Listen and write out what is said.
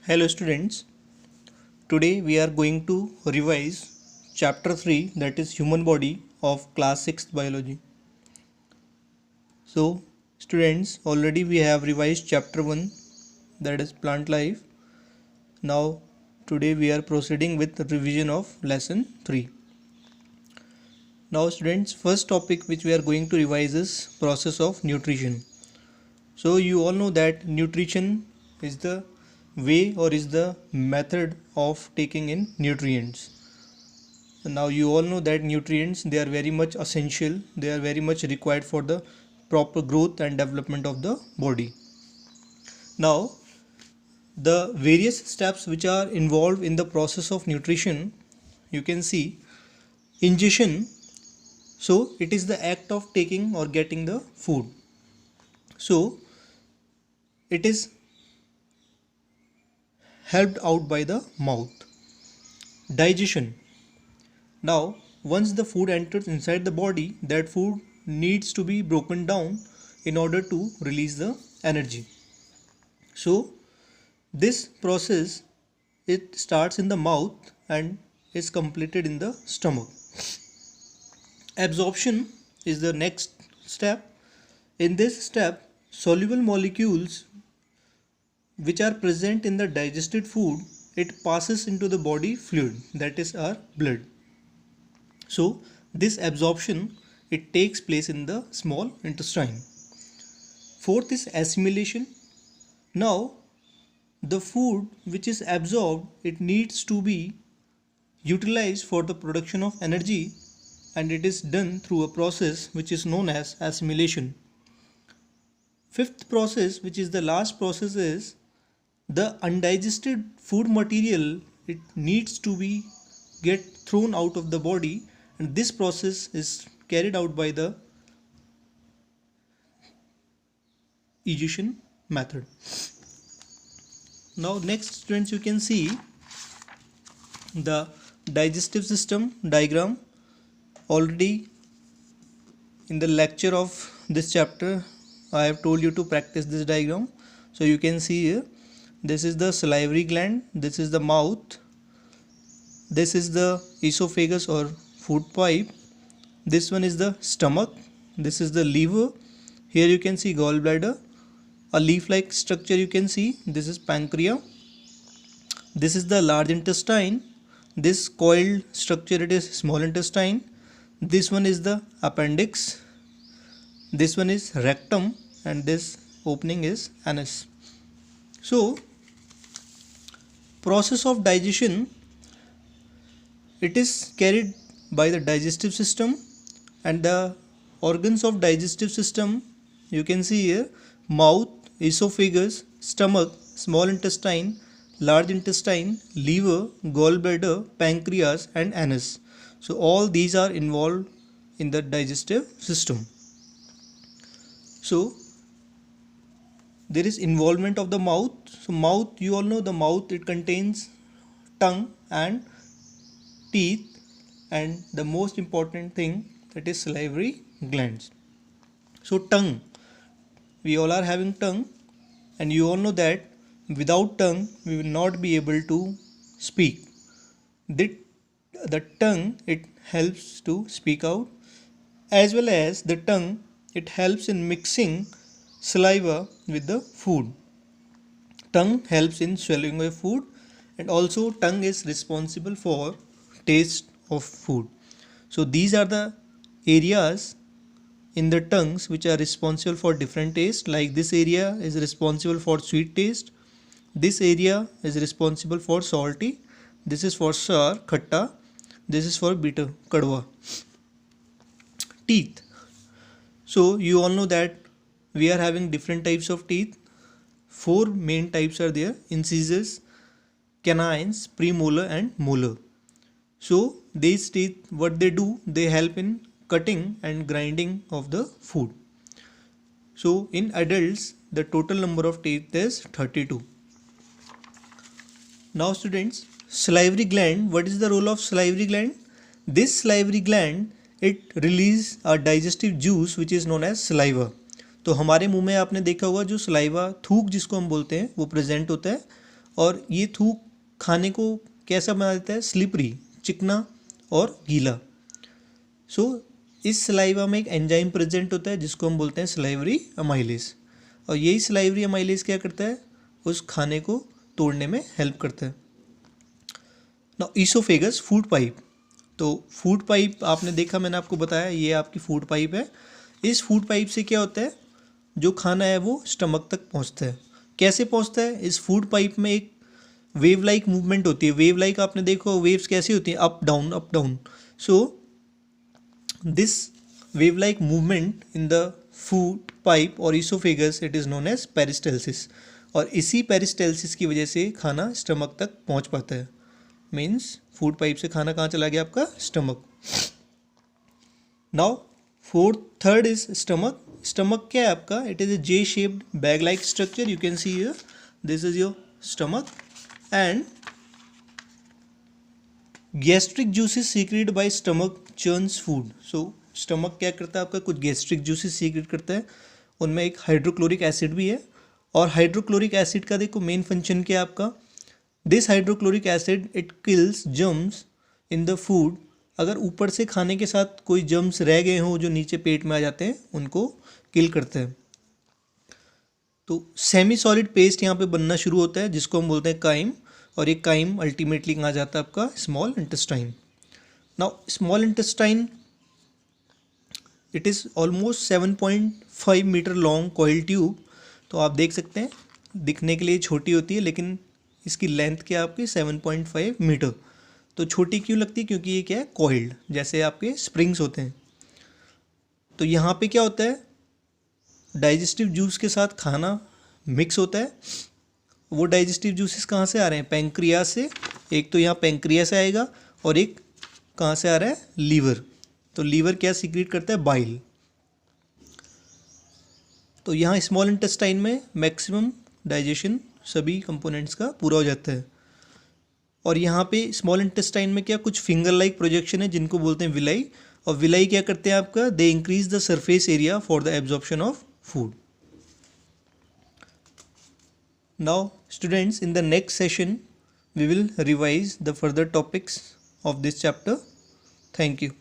Hello students, today we are going to revise chapter 3, that is human body, of class 6th biology. So students, already we have revised chapter 1, that is plant life. Now today we are proceeding with the revision of lesson 3. Now students, first topic which we are going to revise is process of nutrition. So you all know that nutrition is the way or is the method of taking in nutrients. Now you all know that nutrients, they are very much essential, they are very much required for the proper growth and development of the body. Now the various steps which are involved in the process of nutrition, you can see ingestion. So it is the act of taking or getting the food. So it is helped out by the mouth. Digestion. Now once the food enters inside the body, that food needs to be broken down in order to release the energy. So this process, it starts in the mouth and is completed in the stomach. Absorption is the next step. In this step, soluble molecules which are present in the digested food, it passes into the body fluid, that is our blood. So this absorption, it takes place in the small intestine. Fourth is assimilation. Now the food which is absorbed, it needs to be utilized for the production of energy, and it is done through a process which is known as assimilation. Fifth process, which is the last process, is the undigested food material, it needs to be get thrown out of the body, and this process is carried out by the egestion method. Now next students, you can see the digestive system diagram. Already in the lecture of this chapter I have told you to practice this diagram. So you can see here, this is the salivary gland, this is the mouth, this is the esophagus or food pipe, this one is the stomach, this is the liver, here you can see gallbladder, a leaf like structure you can see, this is pancreas, this is the large intestine, this coiled structure, it is small intestine, this one is the appendix, this one is rectum, and this opening is anus. So process of digestion, it is carried by the digestive system, and the organs of digestive system you can see here: mouth, esophagus, stomach, small intestine, large intestine, liver, gallbladder, pancreas, and anus. So all these are involved in the digestive system. So there is involvement of the mouth. So mouth, you all know the mouth, it contains tongue and teeth, and the most important thing, that is salivary glands. So tongue, we all are having tongue, and you all know that without tongue we will not be able to speak. The tongue, it helps to speak out, as well as the tongue, it helps in mixing saliva with the food. Tongue helps in swallowing of food, and also tongue is responsible for taste of food. So these are the areas in the tongues which are responsible for different taste. Like this area is responsible for sweet taste, this area is responsible for salty, this is for sour, khatta, this is for bitter, kadwa. Teeth. So you all know that we are having different types of teeth. Four main types are there: incisors, canines, premolar, and molar. So these teeth, what they do, they help in cutting and grinding of the food. So in adults, the total number of teeth is 32. Now students, salivary gland, what is the role of salivary gland? This salivary gland, it release a digestive juice which is known as saliva. तो हमारे मुंह में आपने देखा होगा जो saliva, थूक जिसको हम बोलते हैं, वो प्रेजेंट होता है, और ये थूक खाने को कैसा बना देता है, स्लिपरी, चिकना और गीला। सो इस सलाइवा में एक एंजाइम प्रेजेंट होता है जिसको हम बोलते हैं सलाइवरी अमाइलेज, और यही सलाइवरी अमाइलेज क्या करता है, उस खाने को तोड़ने में हेल्प करता है। Now oesophagus, food pipe. तो फूड पाइप आपने देखा, मैंने आपको बताया ये आपकी फूड पाइप है। इस फूड पाइप से क्या होता है, जो खाना है वो स्टमक तक पहुंचता है। कैसे पहुंचता है, इस फूड पाइप में एक वेव लाइक मूवमेंट होती है। वेव लाइक आपने देखो वेव्स कैसी होती हैं, up down up down. So this wave like movement in the food pipe और oesophagus, it is known as peristalsis, और इसी पेरिस्टेल्सिस की वजह से खाना स्टमक तक पहुंच पाता है। मीन्स फूड पाइप से खाना कहाँ चला गया, आपका stomach. Now third is stomach. Stomach क्या है आपका, it is a J shaped bag like structure, you can see here, this is your stomach and gastric juices secrete by stomach churns food. So stomach क्या करता है आपका, कुछ gastric juices secret करता है, उनमें एक हाइड्रोक्लोरिक एसिड भी है, और हाइड्रोक्लोरिक एसिड का देखो मेन फंक्शन क्या है आपका, this hydrochloric acid it kills germs in the food. अगर ऊपर से खाने के साथ कोई जर्म्स रह गए हों जो नीचे पेट में आ जाते हैं, उनको किल करते हैं। तो सेमी सॉलिड पेस्ट यहाँ पे बनना शुरू होता है जिसको हम बोलते हैं काइम, और ये काइम अल्टीमेटली कहाँ जाता है, आपका small intestine. Now small intestine, it is almost 7.5 metre long coil tube. तो आप देख सकते हैं दिखने के लिए छोटी होती है, लेकिन इसकी लेंथ क्या है आपकी 7.5 मीटर। तो छोटी क्यों लगती है, क्योंकि ये क्या है, कॉइल्ड, जैसे आपके स्प्रिंग्स होते हैं। तो यहाँ पे क्या होता है, डाइजेस्टिव जूस के साथ खाना मिक्स होता है। वो डाइजेस्टिव जूसेस कहाँ से आ रहे हैं, पैंक्रियाज से। एक तो यहाँ पैंक्रियाज से आएगा, और एक कहाँ से आ रहा है, लीवर। तो लीवर क्या सीक्रेट करता है, बाइल। तो यहाँ स्मॉल इंटेस्टाइन में मैक्सिमम डाइजेशन सभी कंपोनेंट्स का पूरा हो जाता है। और यहाँ पे स्मॉल इंटेस्टाइन में क्या, कुछ फिंगर लाइक प्रोजेक्शन है जिनको बोलते हैं विलाई, और विलाई क्या करते हैं आपका, they increase the surface area for the absorption of food. Now students, in the next session we will revise the further topics of this chapter. Thank you.